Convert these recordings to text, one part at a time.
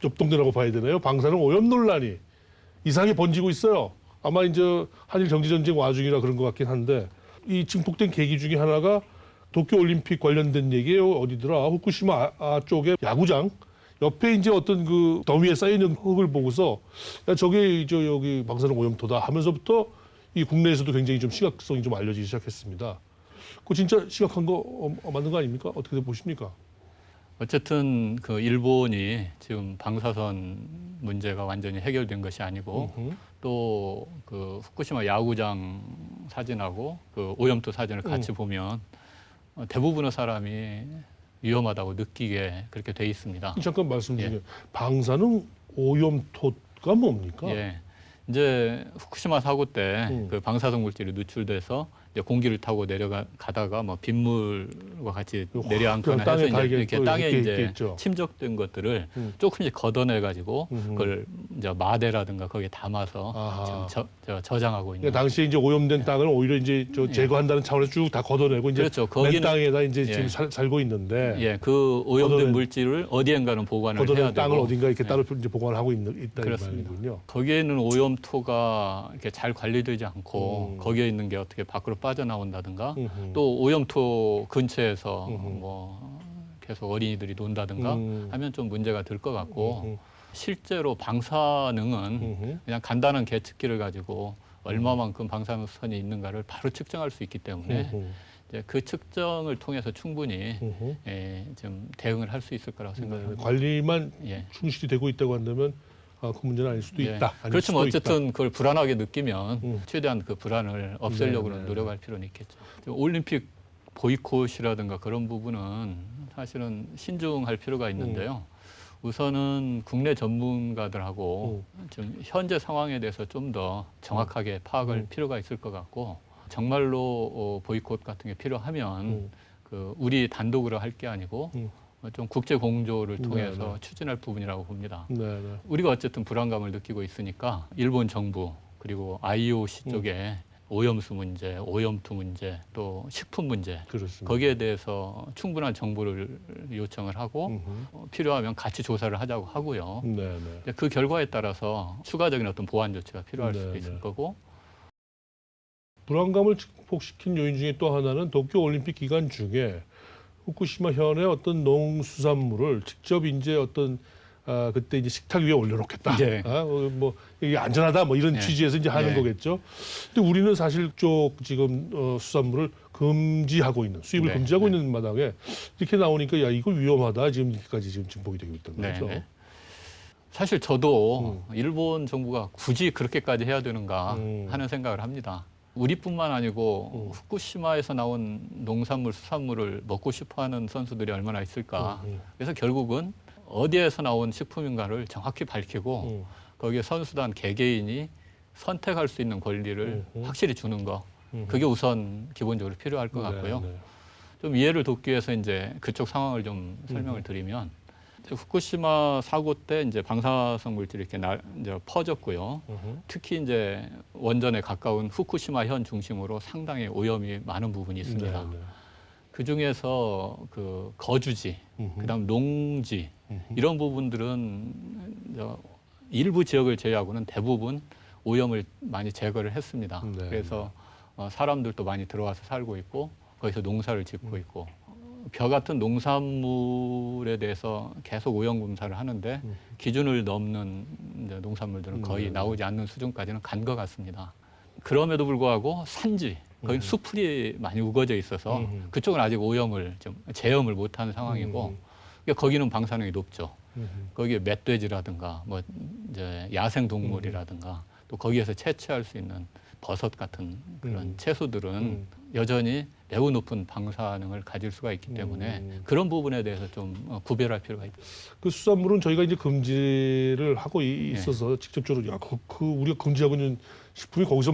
엽동대라고 봐야 되나요? 방사능 오염 논란이 이상하게 번지고 있어요. 아마 이제 한일 경제 전쟁 와중이라 그런 것 같긴 한데 이 증폭된 계기 중에 하나가 도쿄 올림픽 관련된 얘기예요. 어디더라? 후쿠시마 쪽에 야구장 옆에 이제 어떤 그 더미에 쌓여 있는 흙을 보고서 야, 저게 여기 방사능 오염토다 하면서부터 이 국내에서도 굉장히 좀 심각성이 좀 알려지기 시작했습니다. 그거 진짜 심각한 거 맞는 거 아닙니까? 어떻게 보십니까? 어쨌든 그 일본이 지금 방사선 문제가 완전히 해결된 것이 아니고 또 그 후쿠시마 야구장 사진하고 그 오염토 사진을 같이 보면 대부분의 사람이 위험하다고 느끼게 그렇게 돼 있습니다. 잠깐 말씀 중에 방사능 오염토가 뭡니까? 예. 이제 후쿠시마 사고 때 그 방사성 물질이 누출돼서 이제 공기를 타고 내려가다가 뭐 빗물과 같이 내려앉거나 해서 이제 이렇게 땅에 이제 있겠죠. 침적된 것들을 조금씩 걷어내 가지고 그걸 이제 마대라든가 거기에 담아서 지금 저장하고 있는. 그러니까 당시에 이제 오염된 땅을 오히려 이제 제거한다는 차원에서 쭉 다 걷어내고 이제 그렇죠. 맨 땅에다 이제 지금 살고 있는데 그 오염된 물질을 어디엔가는 보관을 해야 되고 땅을 어딘가 이렇게 따로 이제 보관하고 있다 그렇습니다. 말이군요. 거기에 있는 오염토가 이렇게 잘 관리되지 않고 거기에 있는 게 어떻게 밖으로 빠져나온다든가 또 오염토 근처에서 뭐 계속 어린이들이 논다든가 하면 좀 문제가 될 것 같고 실제로 방사능은 그냥 간단한 계측기를 가지고 얼마만큼 방사선이 있는가를 바로 측정할 수 있기 때문에 이제 그 측정을 통해서 충분히 좀 대응을 할 수 있을 거라고 생각합니다. 관리만 충실히 되고 있다고 한다면 그 문제는 아닐 수도 있다. 그렇지만 어쨌든 그걸 불안하게 느끼면 최대한 그 불안을 없애려고는 노력할 필요는 있겠죠. 올림픽 보이콧이라든가 그런 부분은 사실은 신중할 필요가 있는데요. 우선은 국내 전문가들하고 좀 현재 상황에 대해서 좀 더 정확하게 파악할 필요가 있을 것 같고 정말로 보이콧 같은 게 필요하면 그 우리 단독으로 할 게 아니고 좀 국제 공조를 통해서 추진할 부분이라고 봅니다. 우리가 어쨌든 불안감을 느끼고 있으니까 일본 정부 그리고 IOC 쪽에 오염수 문제, 오염토 문제, 또 식품 문제 거기에 대해서 충분한 정보를 요청을 하고 필요하면 같이 조사를 하자고 하고요. 그 결과에 따라서 추가적인 어떤 보완 조치가 필요할 수도 있을 거고. 불안감을 증폭시킨 요인 중에 또 하나는 도쿄 올림픽 기간 중에 후쿠시마 현의 어떤 농수산물을 직접 이제 어떤 그때 이제 식탁 위에 올려놓겠다. 뭐 이게 안전하다. 뭐 이런 취지에서 이제 하는 거겠죠. 근데 우리는 사실 쪽 지금 수산물을 금지하고 있는 수입을 금지하고 있는 마당에 이렇게 나오니까 야 이거 위험하다. 지금 이렇게까지 지금 증폭이 되고 있다는 거죠. 사실 저도 일본 정부가 굳이 그렇게까지 해야 되는가 하는 생각을 합니다. 우리뿐만 아니고 후쿠시마에서 나온 농산물, 수산물을 먹고 싶어하는 선수들이 얼마나 있을까. 그래서 결국은 어디에서 나온 식품인가를 정확히 밝히고 거기에 선수단 개개인이 선택할 수 있는 권리를 확실히 주는 거. 그게 우선 기본적으로 필요할 것 같고요. 좀 이해를 돕기 위해서 이제 그쪽 상황을 좀 설명을 드리면 후쿠시마 사고 때 이제 방사성 물질이 이렇게 이제 퍼졌고요. 특히 이제 원전에 가까운 후쿠시마 현 중심으로 상당히 오염이 많은 부분이 있습니다. 그 중에서 그 거주지, 그다음 농지 이런 부분들은 일부 지역을 제외하고는 대부분 오염을 많이 제거를 했습니다. 그래서 사람들도 많이 들어와서 살고 있고 거기서 농사를 짓고 있고. 벼 같은 농산물에 대해서 계속 오염 검사를 하는데 기준을 넘는 이제 농산물들은 거의 나오지 않는 수준까지는 간 것 같습니다. 그럼에도 불구하고 산지, 거기 수풀이 많이 우거져 있어서 그쪽은 아직 오염을 좀 제염을 못하는 상황이고 그러니까 거기는 방사능이 높죠. 거기에 멧돼지라든가 뭐 이제 야생 동물이라든가 또 거기에서 채취할 수 있는 버섯 같은 그런 채소들은 여전히 매우 높은 방사능을 가질 수가 있기 때문에 그런 부분에 대해서 좀 구별할 필요가 있다. 그 수산물은 저희가 이제 금지를 하고 있어서 직접적으로 야, 우리가 금지하고 있는 식품이 거기서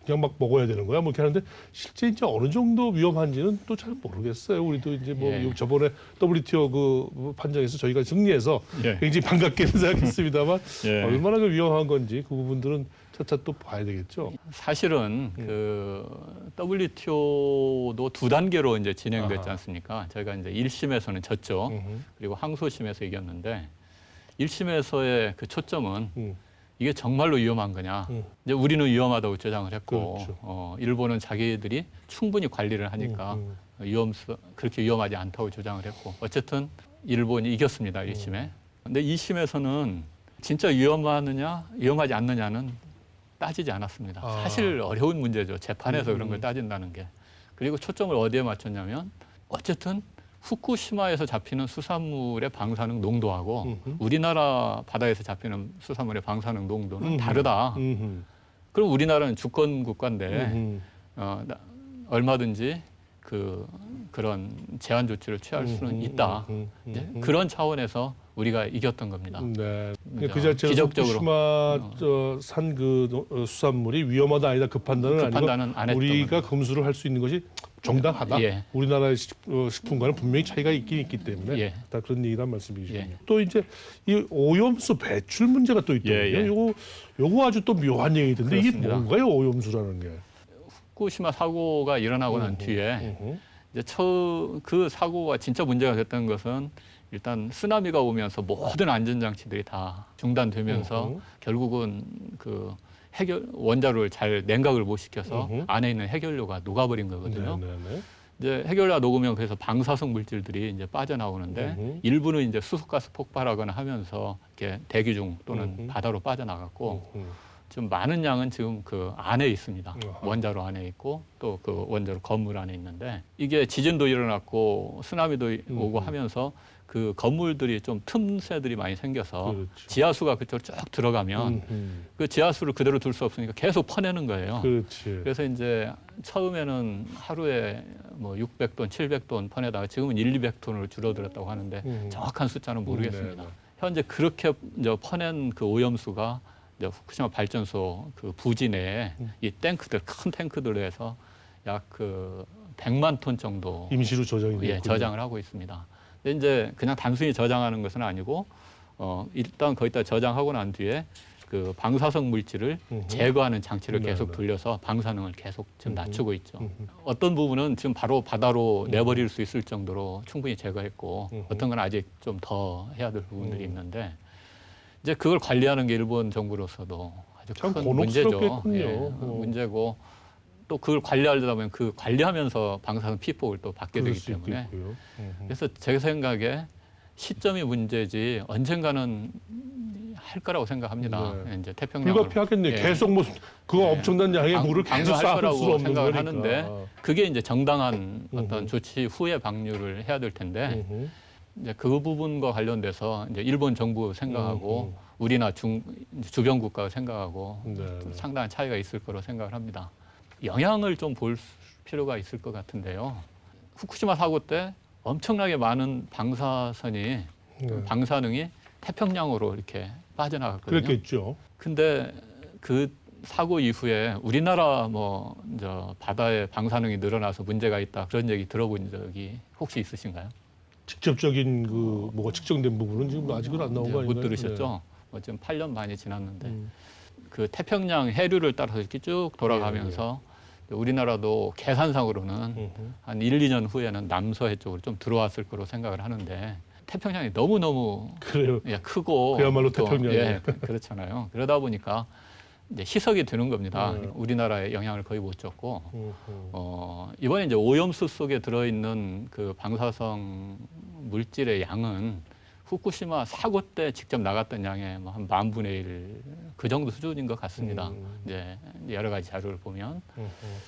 그냥 막 먹어야 되는 거야? 뭐 이렇게 하는데 실제 이제 어느 정도 위험한지는 또 잘 모르겠어요. 우리도 이제 뭐 저번에 WTO 그 판정에서 저희가 승리해서 굉장히 반갑게는 생각했습니다만 얼마나 그 위험한 건지 그 부분들은 차차 또 봐야 되겠죠. 사실은 그 WTO도 두 단계로 이제 진행됐지 않습니까? 저희가 이제 1심에서는 졌죠. 그리고 항소심에서 이겼는데 1심에서의 그 초점은 이게 정말로 위험한 거냐. 이제 우리는 위험하다고 주장을 했고, 그렇죠. 일본은 자기들이 충분히 관리를 하니까 그렇게 위험하지 않다고 주장을 했고, 어쨌든 일본이 이겼습니다, 1심에. 근데 2심에서는 진짜 위험하느냐, 위험하지 않느냐는 따지지 않았습니다. 사실 어려운 문제죠. 재판에서 그런 걸 따진다는 게. 그리고 초점을 어디에 맞췄냐면, 어쨌든 후쿠시마에서 잡히는 수산물의 방사능 농도하고 우리나라 바다에서 잡히는 수산물의 방사능 농도는 다르다. 그럼 우리나라는 주권 국가인데 얼마든지 그런 제한 조치를 취할 수는 있다. 그런 차원에서 우리가 이겼던 겁니다. 네. 그러니까 그 자체로 기적적으로. 후쿠시마 산 그 수산물이 위험하다 아니다 그 판단은 판단은 안 아니고 했던 우리가 거죠. 검수를 할 수 있는 것이 정당하다. 예. 우리나라의 식품과는 분명히 차이가 있긴 있기 때문에 예. 다 그런 얘기란 말씀이시군요. 예. 또 이제 이 오염수 배출 문제가 또 있더군요. 예, 예. 요거 아주 또 묘한 얘기던데 이게 그렇습니다. 뭔가요, 오염수라는 게? 후쿠시마 사고가 일어나고 난 뒤에 이제 그 사고가 진짜 문제가 됐던 것은 일단 쓰나미가 오면서 모든 안전장치들이 다 중단되면서 결국은 그 원자로를 잘 냉각을 못 시켜서 안에 있는 해결료가 녹아버린 거거든요. 네네네. 이제 해결료가 녹으면 그래서 방사성 물질들이 이제 빠져나오는데 일부는 이제 수소가스 폭발하거나 하면서 이렇게 대기 중 또는 바다로 빠져나갔고 좀 많은 양은 지금 그 안에 있습니다. 원자로 안에 있고 또 그 원자로 건물 안에 있는데 이게 지진도 일어났고 쓰나미도 오고 하면서 그 건물들이 좀 틈새들이 많이 생겨서 그렇죠. 지하수가 그쪽으로 쭉 들어가면 그 지하수를 그대로 둘 수 없으니까 계속 퍼내는 거예요. 그렇지. 그래서 이제 처음에는 하루에 뭐 600톤, 700톤 퍼내다가 지금은 200톤으로 줄어들었다고 하는데 정확한 숫자는 모르겠습니다. 현재 그렇게 이제 퍼낸 그 오염수가 이제 후쿠시마 발전소 그 부지 내에 이 탱크들, 큰 탱크들에서 약 그 100만 톤 정도 임시로 저장이 되고 저장을 하고 있습니다. 근데 이제 그냥 단순히 저장하는 것은 아니고 일단 거기다 저장하고 난 뒤에 그 방사성 물질을 제거하는 장치를 계속 돌려서 방사능을 계속 지금 낮추고 있죠. 어떤 부분은 지금 바로 바다로 내버릴 수 있을 정도로 충분히 제거했고 어떤 건 아직 좀 더 해야 될 부분들이 있는데 이제 그걸 관리하는 게 일본 정부로서도 아주 참 큰 문제죠. 곤혹스럽겠군요. 예, 문제고 또 그걸 관리하려다 보면 그 관리하면서 방사능 피폭을 또 받게 그럴 되기 수 때문에 있겠고요. 그래서 제 생각에 시점이 문제지 언젠가는 할 거라고 생각합니다. 네. 이제 태평양을 불가피하겠네요. 예. 계속 뭐 그거 엄청난 양의 물을 계속 방류할 쌓을 수 거라고 없는 생각을 거니까. 하는데 그게 이제 정당한 어떤 조치 후에 방류를 해야 될 텐데 이제 그 부분과 관련돼서 이제 일본 정부 생각하고 우리나 주변 국가가 생각하고 네. 상당한 차이가 있을 거로 생각을 합니다. 영향을 좀 볼 필요가 있을 것 같은데요. 후쿠시마 사고 때 엄청나게 많은 방사능이 태평양으로 이렇게 빠져나갔거든요. 그랬겠죠. 근데 그 사고 이후에 우리나라 바다에 방사능이 늘어나서 문제가 있다 그런 얘기 들어본 적이 혹시 있으신가요? 직접적인 그 뭐가 측정된 부분은 지금 아직은 안 나온 거 아닌가요? 못 들으셨죠? 뭐 지금 8년 많이 지났는데 그 태평양 해류를 따라서 이렇게 쭉 돌아가면서 우리나라도 계산상으로는 한 1, 2년 후에는 남서해 쪽으로 좀 들어왔을 거로 생각을 하는데 태평양이 너무너무 그래요. 크고 그야말로 또, 태평양이. 그렇잖아요. 그러다 보니까 이제 희석이 되는 겁니다. 우리나라에 영향을 거의 못 줬고 이번에 이제 오염수 속에 들어있는 그 방사성 물질의 양은 후쿠시마 사고 때 직접 나갔던 양의 한 10,000분의 1 그 정도 수준인 것 같습니다. 이제 여러 가지 자료를 보면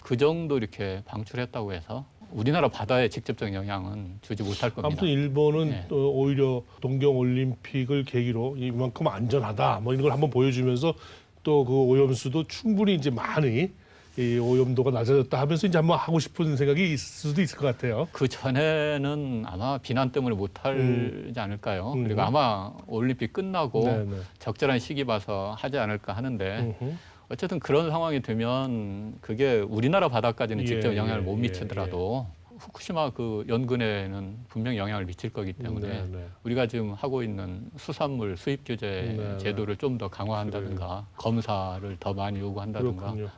그 정도 이렇게 방출했다고 해서 우리나라 바다에 직접적인 영향은 주지 못할 겁니다. 아무튼 일본은 네. 또 오히려 동경 올림픽을 계기로 이만큼 안전하다 뭐 이런 걸 한번 보여주면서 또 그 오염수도 충분히 이제 많이 이 오염도가 낮아졌다 하면서 이제 한번 하고 싶은 생각이 있을 수도 있을 것 같아요. 그 전에는 아마 비난 때문에 못하지 않을까요? 그리고 아마 올림픽 끝나고 네네. 적절한 시기 봐서 하지 않을까 하는데 어쨌든 그런 상황이 되면 그게 우리나라 바다까지는 직접 영향을 못 미치더라도 후쿠시마 그 연근에는 분명히 영향을 미칠 거기 때문에 네네. 우리가 지금 하고 있는 수산물 수입 규제 제도를 좀 더 강화한다든가 검사를 더 많이 요구한다든가 그렇군요.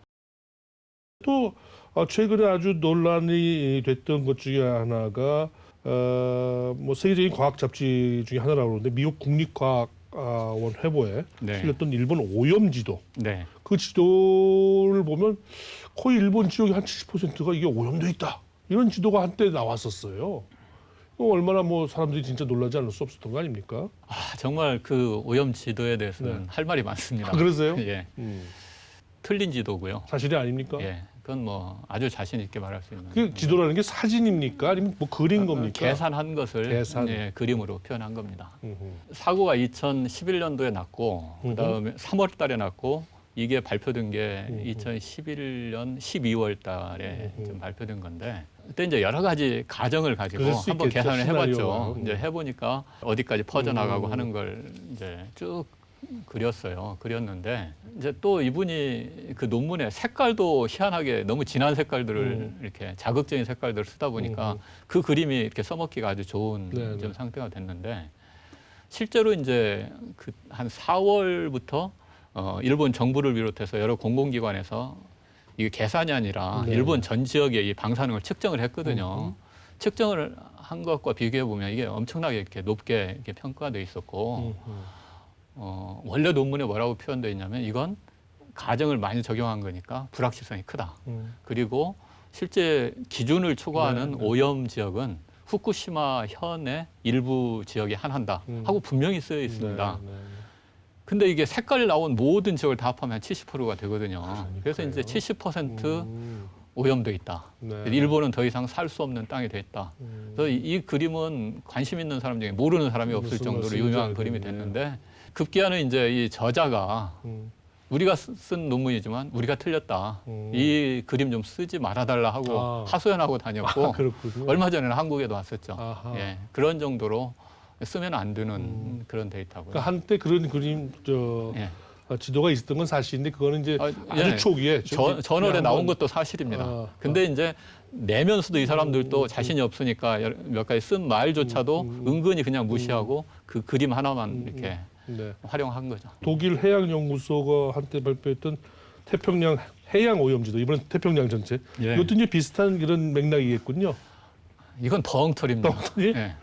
또 최근에 아주 논란이 됐던 것 중에 하나가 뭐 세계적인 과학 잡지 중에 하나라고 그러는데 미국 국립과학 원 회보에 네. 실렸던 일본 오염 지도. 네. 그 지도를 보면 거의 일본 지역의 한 70%가 이게 오염돼 있다. 이런 지도가 한때 나왔었어요. 얼마나 뭐 사람들이 진짜 놀라지 않을 수 없었던 거 아닙니까? 정말 그 오염 지도에 대해서는 네. 할 말이 많습니다. 그러세요? 예. 틀린 지도고요. 사실이 아닙니까? 예. 그건 뭐 아주 자신 있게 말할 수 있는. 그 지도라는 게 사진입니까? 아니면 뭐 그린 겁니까? 계산한 것을 계산. 예, 그림으로 표현한 겁니다. 음흠. 사고가 2011년도에 났고 그다음에 3월 달에 났고 이게 발표된 게 2011년 12월 달에 좀 발표된 건데 그때 이제 여러 가지 가정을 가지고 그럴 수 한번 있겠죠, 계산을 해봤죠. 시나리오가. 이제 해보니까 어디까지 퍼져나가고 하는 걸 이제 쭉 그렸어요. 그렸는데 이제 또 이분이 그 논문의 색깔도 희한하게 너무 진한 색깔들을 이렇게 자극적인 색깔들을 쓰다 보니까 그 그림이 이렇게 써먹기가 아주 좋은 네네. 좀 상태가 됐는데 실제로 이제 그 한 4월부터 일본 정부를 비롯해서 여러 공공기관에서 이게 계산이 아니라 네. 일본 전 지역의 이 방사능을 측정을 했거든요. 측정을 한 것과 비교해 보면 이게 엄청나게 이렇게 높게 이렇게 평가돼 있었고 원래 논문에 뭐라고 표현되어 있냐면 이건 가정을 많이 적용한 거니까 불확실성이 크다. 그리고 실제 기준을 초과하는 네. 오염 지역은 후쿠시마 현의 일부 지역에 한한다 하고 분명히 쓰여 있습니다. 네, 네. 근데 이게 색깔이 나온 모든 지역을 다 합하면 70%가 되거든요. 그래서 이제 70% 오염돼 있다. 네. 일본은 더 이상 살 수 없는 땅이 됐다. 그래서 이 그림은 관심 있는 사람 중에 모르는 사람이 없을 무슨 정도로 말씀인지 유명한 그림이 알겠네요. 됐는데 급기야는 이제 이 저자가 우리가 쓴 논문이지만 우리가 틀렸다. 이 그림 좀 쓰지 말아달라 하고 하소연하고 다녔고 그렇군요. 얼마 전에는 한국에도 왔었죠. 아하. 예, 그런 정도로 쓰면 안 되는 그런 데이터고요. 그러니까 한때 그런 그림 예. 지도가 있었던 건 사실인데 그거는 이제 아, 아주 예. 초기에 저널에 나온 한번- 것도 사실입니다. 아, 근데 이제 내면서도 이 사람들도 자신이 없으니까 몇 가지 쓴 말조차도 은근히 그냥 무시하고 그 그림 하나만 이렇게 네. 활용한 거죠. 독일 해양연구소가 한때 발표했던 태평양 해양 오염지도 이번엔 태평양 전체 예. 이것도 이제 비슷한 그런 맥락이겠군요. 이건 덩터리입니다. 덩터리? 예.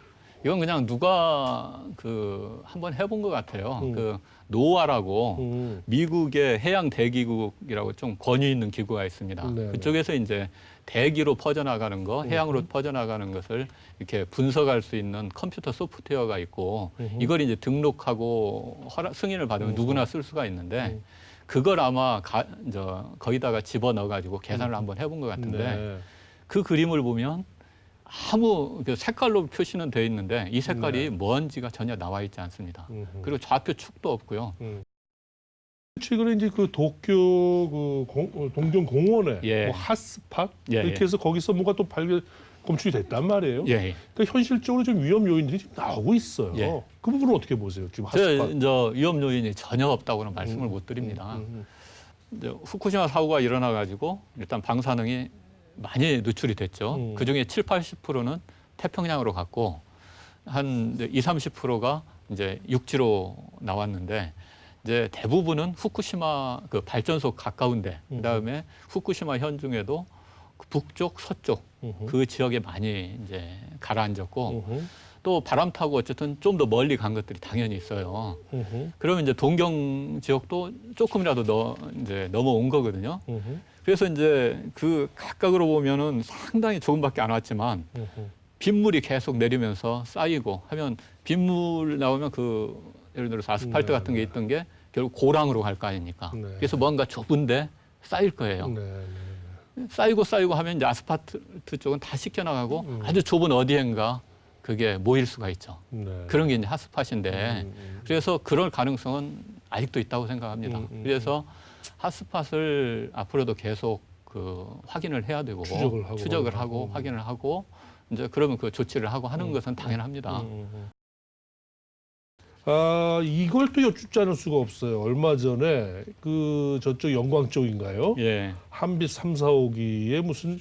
이건 그냥 누가 그 한번 해본 것 같아요. 그 노아라고 미국의 해양 대기국이라고 좀 권위 있는 기구가 있습니다. 네네. 그쪽에서 이제 대기로 퍼져나가는 거, 해양으로 퍼져나가는 것을 이렇게 분석할 수 있는 컴퓨터 소프트웨어가 있고 이걸 이제 등록하고 승인을 받으면 누구나 쓸 수가 있는데 그걸 아마 거기다가 집어 넣어가지고 계산을 한번 해본 것 같은데 네. 그 그림을 보면 아무 그 색깔로 표시는 되어 있는데 이 색깔이 뭔지가 전혀 나와 있지 않습니다. 그리고 좌표 축도 없고요. 최근에 이제 그 도쿄 동경 공원에 예. 뭐 핫스팟 예, 이렇게 예. 해서 거기서 뭔가 또 검출이 됐단 말이에요. 예. 그러니까 현실적으로 좀 위험 요인들이 지금 나오고 있어요. 예. 그 부분은 어떻게 보세요? 지금 제가 핫스팟. 이제 위험 요인이 전혀 없다고는 말씀을 못 드립니다. 이제 후쿠시마 사고가 일어나 가지고 일단 방사능이 많이 누출이 됐죠. 그중에 7, 80%는 태평양으로 갔고 한 2, 30%가 이제 육지로 나왔는데 이제 대부분은 후쿠시마 그 발전소 가까운데 그다음에 후쿠시마 현 중에도 그 북쪽, 서쪽 그 지역에 많이 이제 가라앉았고 또 바람 타고 어쨌든 좀 더 멀리 간 것들이 당연히 있어요. 그러면 이제 동경 지역도 조금이라도 이제 넘어온 거거든요. 그래서 이제 그 각각으로 보면은 상당히 조금밖에 안 왔지만 빗물이 계속 내리면서 쌓이고 하면 빗물 나오면 그 예를 들어서 아스팔트 같은 게 있던 게 결국 고랑으로 갈 거 아닙니까? 네. 그래서 뭔가 좁은데 쌓일 거예요. 네. 쌓이고 하면 이제 아스팔트 쪽은 다 씻겨나가고 아주 좁은 어디엔가 그게 모일 수가 있죠. 네. 그런 게 이제 핫스팟인데 그래서 그럴 가능성은 아직도 있다고 생각합니다. 그래서 핫스팟을 앞으로도 계속 그 확인을 해야 되고 추적을 하고 확인을 하고 이제 그러면 그 조치를 하고 하는 것은 당연합니다. 이걸 또 여쭙지 않을 수가 없어요. 얼마 전에 그 저쪽 영광 쪽인가요? 예. 한빛 3, 4호기에 무슨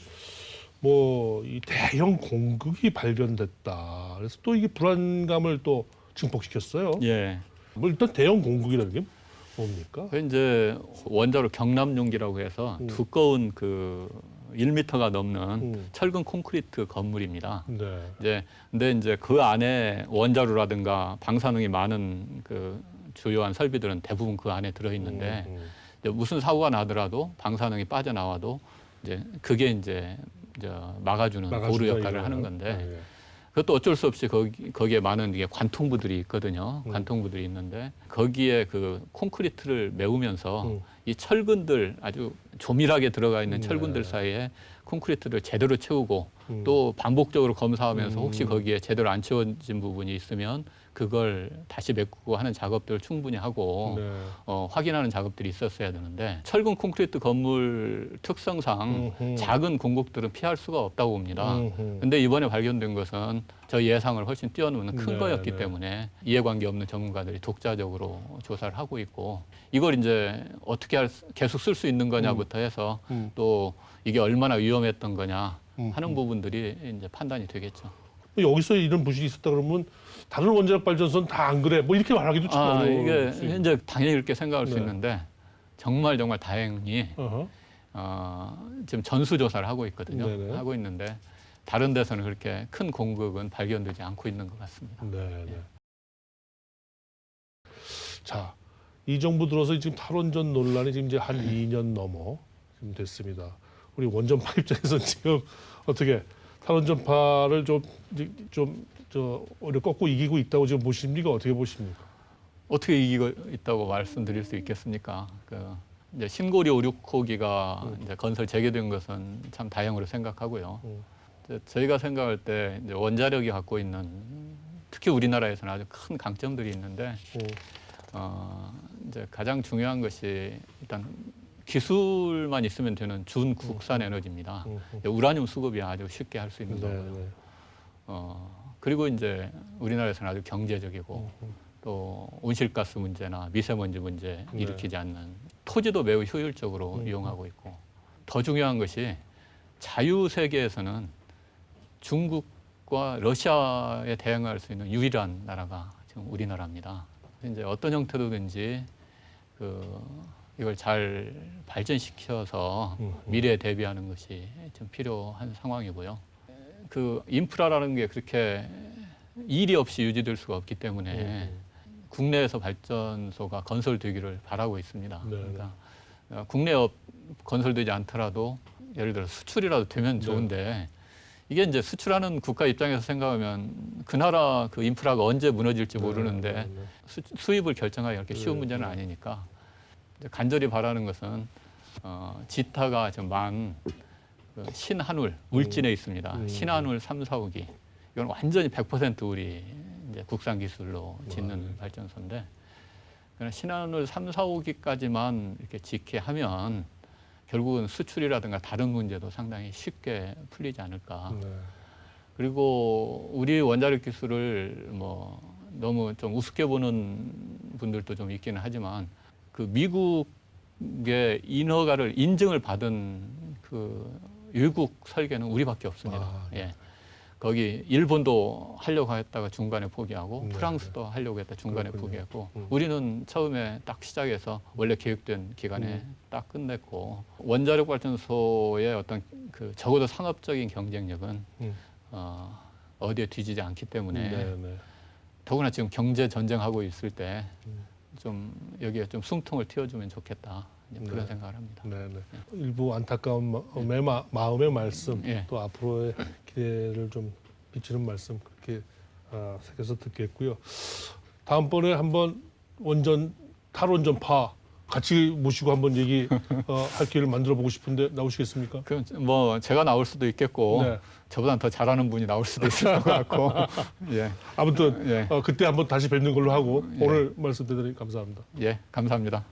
뭐 이 대형 공극이 발견됐다. 그래서 또 이게 불안감을 또 증폭시켰어요. 예. 뭐 일단 대형 공극이라는 게 뭡니까? 그 이제 원자로 경남용기라고 해서 두꺼운 그 1m가 넘는 철근 콘크리트 건물입니다. 네. 근데 이제 그 안에 원자로라든가 방사능이 많은 그 주요한 설비들은 대부분 그 안에 들어있는데 이제 무슨 사고가 나더라도 방사능이 빠져나와도 이제 그게 이제 막아주는 보루 역할을 하는 건데 그것도 어쩔 수 없이 거기에 많은 이게 관통부들이 있거든요. 관통부들이 있는데 거기에 그 콘크리트를 메우면서 이 철근들 아주 조밀하게 들어가 있는 철근들 사이에 콘크리트를 제대로 채우고 또 반복적으로 검사하면서 혹시 거기에 제대로 안 채워진 부분이 있으면 그걸 다시 메꾸고 하는 작업들을 충분히 하고 확인하는 작업들이 있었어야 되는데 철근 콘크리트 건물 특성상 작은 공곡들은 피할 수가 없다고 봅니다. 근데 이번에 발견된 것은 저희 예상을 훨씬 뛰어넘는 큰 거였기 때문에 이해관계 없는 전문가들이 독자적으로 조사를 하고 있고 이걸 이제 어떻게 계속 쓸 수 있는 거냐부터 해서 또 이게 얼마나 위험했던 거냐 하는 부분들이 이제 판단이 되겠죠. 여기서 이런 부실이 있었다 그러면 다른 원자력 발전소는 다 안 그래? 뭐 이렇게 말하기도 참 어려워요. 이게 현재 당연히 이렇게 생각할 수 있는데 정말 다행히 지금 전수 조사를 하고 있거든요. 네네. 하고 있는데 다른 데서는 그렇게 큰 공극은 발견되지 않고 있는 것 같습니다. 네. 자, 이 정부 들어서 지금 탈원전 논란이 지금 이제 한 2년 넘어 지금 됐습니다. 우리 원전파 입장에서는 지금 어떻게 탈원전파를 오히려 꺾고 이기고 있다고 지금 보십니까? 어떻게 보십니까? 어떻게 이기고 있다고 말씀드릴 수 있겠습니까? 이제 신고리 5, 6호기가 이제 건설 재개된 것은 참 다행으로 생각하고요. 저희가 생각할 때 이제 원자력이 갖고 있는 특히 우리나라에서는 아주 큰 강점들이 있는데 이제 가장 중요한 것이 일단 기술만 있으면 되는 준국산 에너지입니다. 우라늄 수급이 아주 쉽게 할 수 있는 거고요. 그리고 이제 우리나라에서는 아주 경제적이고 또 온실가스 문제나 미세먼지 문제 일으키지 않는 토지도 매우 효율적으로 이용하고 있고 더 중요한 것이 자유 세계에서는 중국과 러시아에 대응할 수 있는 유일한 나라가 지금 우리나라입니다. 이제 어떤 형태로든지 이걸 잘 발전시켜서 미래에 대비하는 것이 좀 필요한 상황이고요. 인프라라는 게 그렇게 일이 없이 유지될 수가 없기 때문에 국내에서 발전소가 건설되기를 바라고 있습니다. 그러니까 국내업 건설되지 않더라도 예를 들어 수출이라도 되면 좋은데 이게 이제 수출하는 국가 입장에서 생각하면 그 나라 그 인프라가 언제 무너질지 모르는데 수입을 결정하기 이렇게 쉬운 문제는 아니니까 간절히 바라는 것은 지타가 좀 신한울 울진에 있습니다. 신한울 3, 4, 5기 이건 완전히 100% 우리 이제 국산 기술로 짓는 발전소인데 신한울 3, 4, 5기까지만 이렇게 짓게 하면 결국은 수출이라든가 다른 문제도 상당히 쉽게 풀리지 않을까. 그리고 우리 원자력 기술을 너무 좀 우습게 보는 분들도 좀 있기는 하지만 미국의 인허가를 인증을 받은 외국 설계는 우리밖에 없습니다. 거기 일본도 하려고 했다가 중간에 포기하고 프랑스도 하려고 했다 중간에 포기했고 우리는 처음에 딱 시작해서 원래 계획된 기간에 딱 끝냈고 원자력 발전소의 어떤 적어도 상업적인 경쟁력은 어디에 뒤지지 않기 때문에 더구나 지금 경제 전쟁하고 있을 때 좀 여기에 좀 숨통을 틔워주면 좋겠다 그런 생각을 합니다. 일부 안타까운 마음의 말씀 또 앞으로의 기대를 좀 비추는 말씀 그렇게 새겨서 듣겠고요. 다음번에 한번 탈원전파 같이 모시고 한번 할 기회를 만들어 보고 싶은데 나오시겠습니까? 그럼 제가 나올 수도 있겠고 저보다 더 잘하는 분이 나올 수도 있을 것 같고 아무튼 그때 한번 다시 뵙는 걸로 하고 오늘 말씀 대단히 감사합니다. 감사합니다.